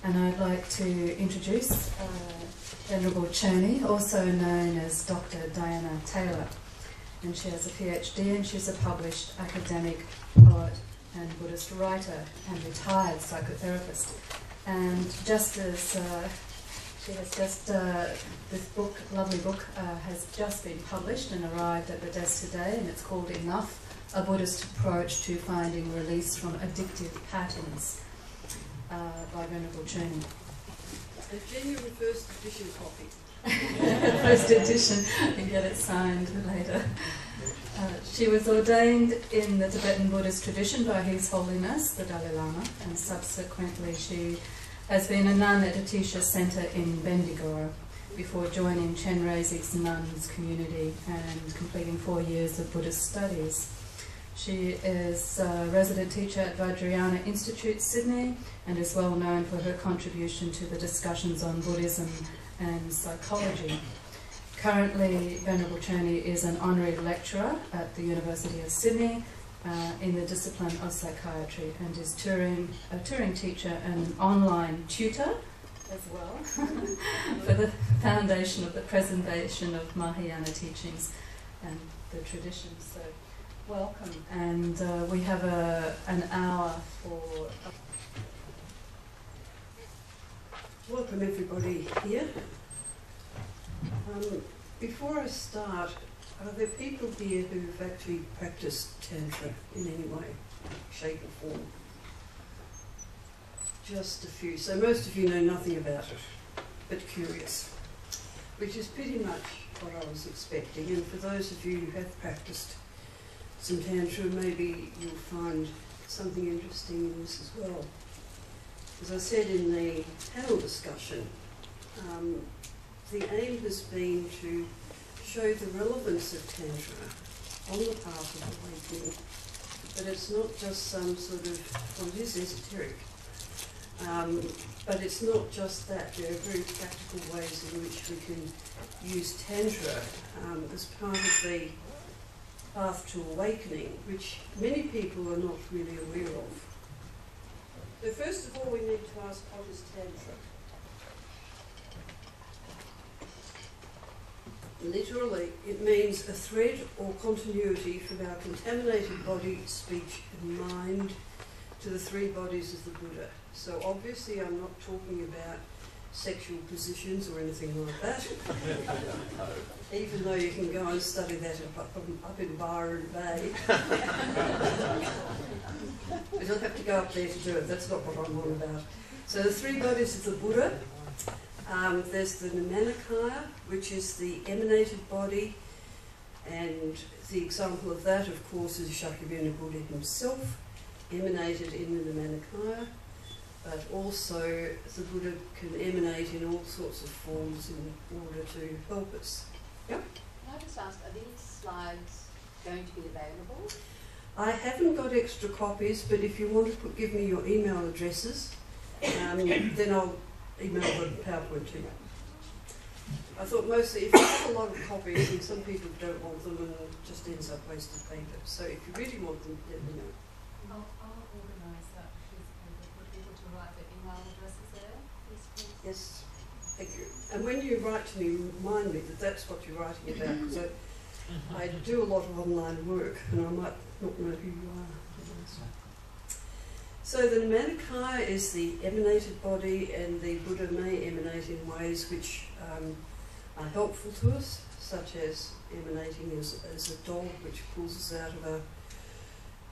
And I'd like to introduce Venerable Chönyi, also known as Dr. Diana Taylor. And she has a PhD and she's a published academic, poet and Buddhist writer and retired psychotherapist. And just as she has just, this book, lovely book, has just been published and arrived at the desk today, and it's called Enough, A Buddhist Approach to Finding Release from Addictive Patterns, by Venerable Chönyi. A genuine first edition copy. First edition, you can get it signed later. She was ordained in the Tibetan Buddhist tradition by His Holiness, the Dalai Lama, and subsequently she has been a nun at Atisha Centre in Bendigo before joining Chenrezi's nuns community and completing 4 years of Buddhist studies. She is a resident teacher at Vajrayana Institute, Sydney, and is well known for her contribution to the discussions on Buddhism and psychology. Currently, Venerable Chönyi is an honorary lecturer at the University of Sydney in the discipline of psychiatry, and is a touring teacher and online tutor as well for the foundation of the preservation of Mahayana teachings and the traditions. So, welcome, and we have an hour for... Welcome everybody here. Before I start, are there people here who've actually practiced Tantra in any way, shape or form? Just a few. So most of you know nothing about it, but curious, which is pretty much what I was expecting. And for those of you who have practiced some Tantra, maybe you'll find something interesting in this as well. As I said in the panel discussion, the aim has been to show the relevance of Tantra on the path of awakening, but it's not just some sort of, well, it is esoteric, but it's not just that. There are very practical ways in which we can use Tantra as part of the path to awakening, which many people are not really aware of. So first of all, we need to ask, what is Tantra? Literally, it means a thread or continuity from our contaminated body, speech and mind to the three bodies of the Buddha. So obviously I'm not talking about sexual positions or anything like that, even though you can go and study that up in Byron Bay. But you'll have to go up there to do it. That's not what I'm on about. So the three bodies of the Buddha. There's the Nirmanakaya, which is the emanated body, and the example of that, of course, is Shakyamuni Buddha himself, emanated in the Nirmanakaya, but also the Buddha can emanate in all sorts of forms in order to help us. Yep. Can I just ask, are these slides going to be available? I haven't got extra copies, but if you want to give me your email addresses, then I'll email the PowerPoint to you. I thought mostly if you have a lot of copies, and some people don't want them and it just ends up wasted paper. So if you really want them, let me know. I'll organise that for people to write their email addresses there, please. Yes, thank you. And when you write to me, remind me that that's what you're writing about, because I do a lot of online work and I might not know who you are. So the Nirmanakaya is the emanated body, and the Buddha may emanate in ways which are helpful to us, such as emanating as a dog which pulls us out of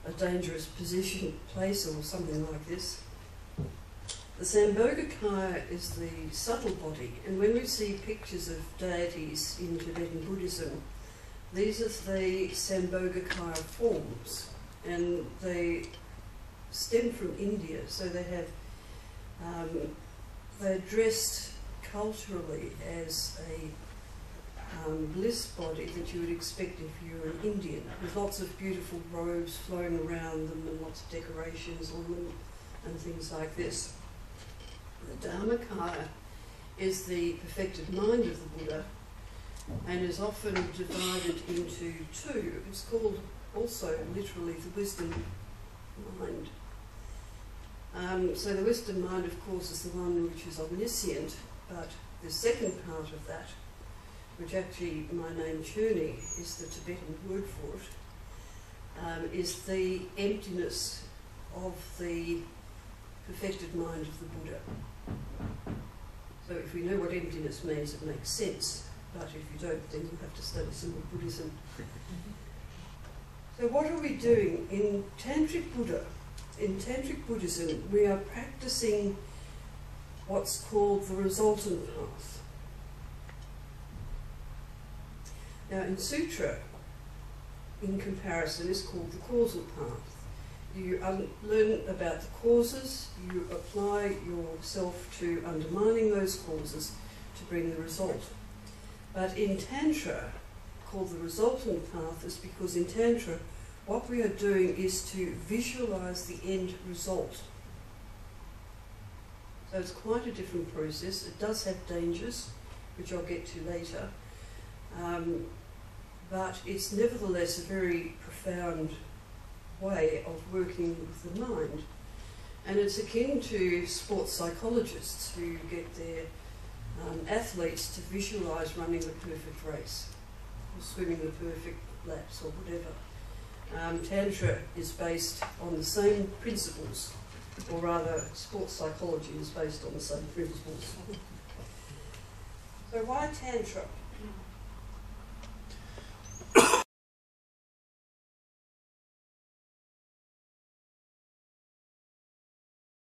a dangerous place or something like this. The Sambhogakaya is the subtle body, and when we see pictures of deities in Tibetan Buddhism, these are the Sambhogakaya forms, and they stem from India, so they have they're dressed culturally as a bliss body that you would expect if you were an Indian, with lots of beautiful robes flowing around them and lots of decorations on them and things like this. The Dharmakaya is the perfected mind of the Buddha and is often divided into two. It's called also literally the wisdom mind. So the Western mind, of course, is the one which is omniscient, but the second part of that, which actually my name Chönyi is the Tibetan word for it, is the emptiness of the perfected mind of the Buddha. So if we know what emptiness means, it makes sense, but if you don't, then you'll have to study some more Buddhism. So what are we doing? In Tantric Buddhism, we are practicing what's called the resultant path. Now in Sutra, in comparison, is called the causal path. You learn about the causes, you apply yourself to undermining those causes to bring the result. But in Tantra, called the resultant path, is because in Tantra, what we are doing is to visualize the end result. So it's quite a different process. It does have dangers, which I'll get to later, but it's nevertheless a very profound way of working with the mind. And it's akin to sports psychologists who get their athletes to visualize running the perfect race, or swimming the perfect laps, or whatever. Tantra is based on the same principles, or rather sports psychology is based on the same principles. So why Tantra?